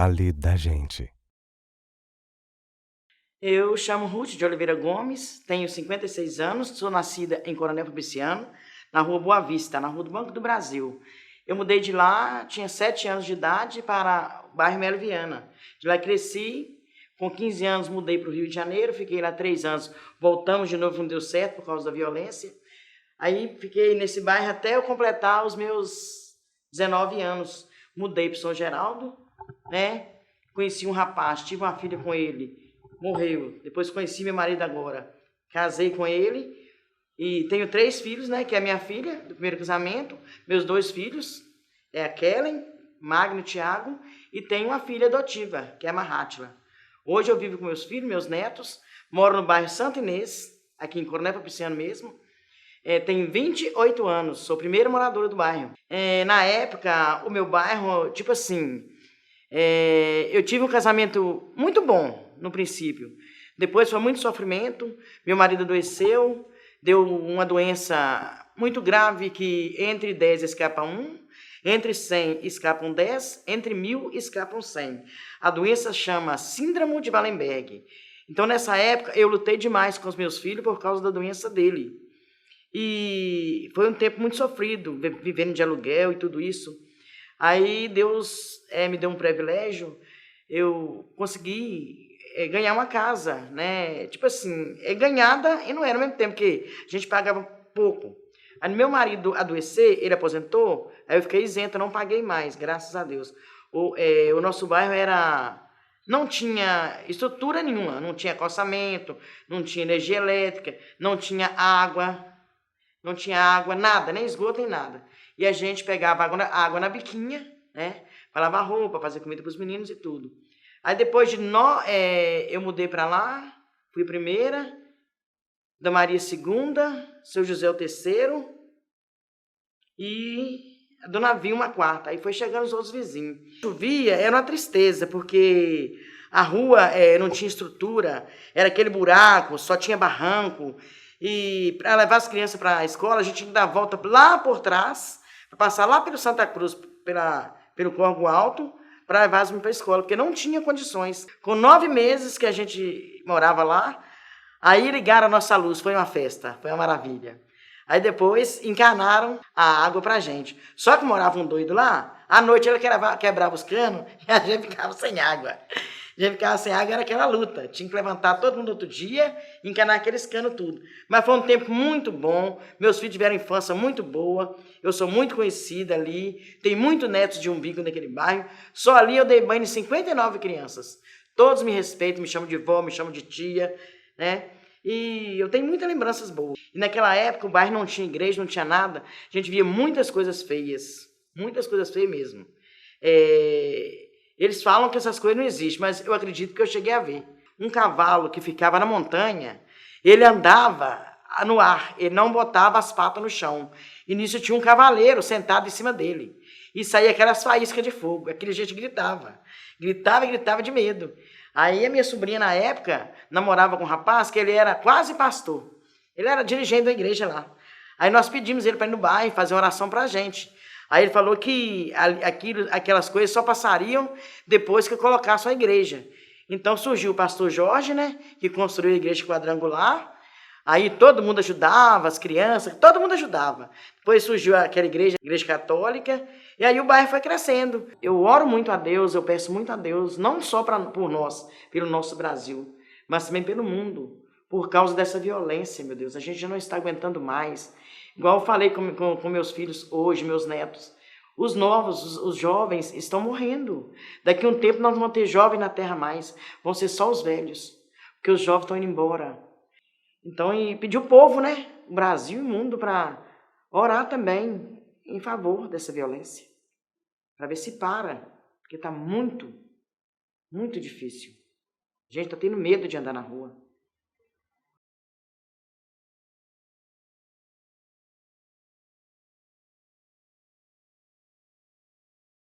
Vale da Gente. Eu chamo Ruth de Oliveira Gomes, tenho 56 anos, sou nascida em Coronel Fabriciano, na rua Boa Vista, na rua do Banco do Brasil. Eu mudei de lá, tinha 7 anos de idade, para o bairro Melo Viana. De lá cresci, com 15 anos mudei para o Rio de Janeiro, fiquei lá 3 anos, voltamos de novo, não deu certo por causa da violência. Aí fiquei nesse bairro até eu completar os meus 19 anos. Mudei para São Geraldo, né? Conheci um rapaz, tive uma filha com ele, morreu. Depois conheci meu marido agora, casei com ele e tenho 3 filhos, né? Que é a minha filha do primeiro casamento, meus 2 filhos, é a Kellen, Magno e Thiago, e tenho uma filha adotiva, que é a Mahátila. Hoje eu vivo com meus filhos, meus netos, moro no bairro Santa Inês, aqui em Coronel Fabriciano mesmo. Tenho 28 anos, sou a primeira moradora do bairro. Na época, o meu bairro, tipo assim, eu tive um casamento muito bom no princípio. Depois foi muito sofrimento, meu marido adoeceu, deu uma doença muito grave que entre 10 escapa 1, entre 100 escapam 10, entre 1000 escapam 100. A doença chama Síndrome de Wallenberg. Então, nessa época, eu lutei demais com os meus filhos por causa da doença dele. E foi um tempo muito sofrido, vivendo de aluguel e tudo isso. Aí Deus me deu um privilégio, eu consegui ganhar uma casa, né? Tipo assim, ganhada e não era ao mesmo tempo, que a gente pagava pouco. Aí meu marido adoecer, ele aposentou, aí eu fiquei isenta, não paguei mais, graças a Deus. O nosso bairro não tinha estrutura nenhuma, não tinha calçamento, não tinha energia elétrica, não tinha água, nada, nem esgoto, nem nada. E a gente pegava água na biquinha, né? Para lavar roupa, fazer comida para os meninos e tudo. Aí depois eu mudei para lá, fui a primeira, da Maria segunda, seu José o terceiro e a Dona Vilma a quarta. Aí foi chegando os outros vizinhos. Chovia, era uma tristeza, porque a rua não tinha estrutura, era aquele buraco, só tinha barranco. E para levar as crianças para a escola, a gente tinha que dar a volta lá por trás, para passar lá pelo Santa Cruz, pelo Corgo Alto, para levar as meninas para a escola, porque não tinha condições. Com 9 meses que a gente morava lá, aí ligaram a nossa luz, foi uma festa, foi uma maravilha. Aí depois encanaram a água para a gente. Só que morava um doido lá, à noite ele quebrava os canos e a gente ficava sem água. A gente ficava sem água, era aquela luta. Tinha que levantar todo mundo outro dia e encanar aqueles canos tudo. Mas foi um tempo muito bom. Meus filhos tiveram infância muito boa. Eu sou muito conhecida ali. Tem muitos netos de umbigo naquele bairro. Só ali eu dei banho em 59 crianças. Todos me respeitam, me chamam de vó, me chamam de tia, né? E eu tenho muitas lembranças boas. E naquela época o bairro não tinha igreja, não tinha nada. A gente via muitas coisas feias. Muitas coisas feias mesmo. Eles falam que essas coisas não existem, mas eu acredito que eu cheguei a ver. Um cavalo que ficava na montanha, ele andava no ar, ele não botava as patas no chão. E nisso tinha um cavaleiro sentado em cima dele. E saía aquelas faíscas de fogo, aquele gente gritava. Gritava e gritava de medo. Aí a minha sobrinha, na época, namorava com um rapaz que ele era quase pastor. Ele era dirigente da igreja lá. Aí nós pedimos ele para ir no bairro fazer uma oração para a gente. Aí ele falou que aquelas coisas só passariam depois que eu colocasse uma igreja. Então surgiu o pastor Jorge, né, que construiu a igreja quadrangular. Aí todo mundo ajudava, as crianças, todo mundo ajudava. Depois surgiu aquela igreja católica, e aí o bairro foi crescendo. Eu oro muito a Deus, eu peço muito a Deus, não só por nós, pelo nosso Brasil, mas também pelo mundo, por causa dessa violência, meu Deus. A gente já não está aguentando mais. Igual eu falei com meus filhos hoje, meus netos. Os novos, os jovens estão morrendo. Daqui a um tempo nós não vamos ter jovem na terra mais. Vão ser só os velhos. Porque os jovens estão indo embora. Então, e pedir o povo, né? O Brasil e o mundo para orar também em favor dessa violência. Para ver se para. Porque está muito, muito difícil. A gente está tendo medo de andar na rua.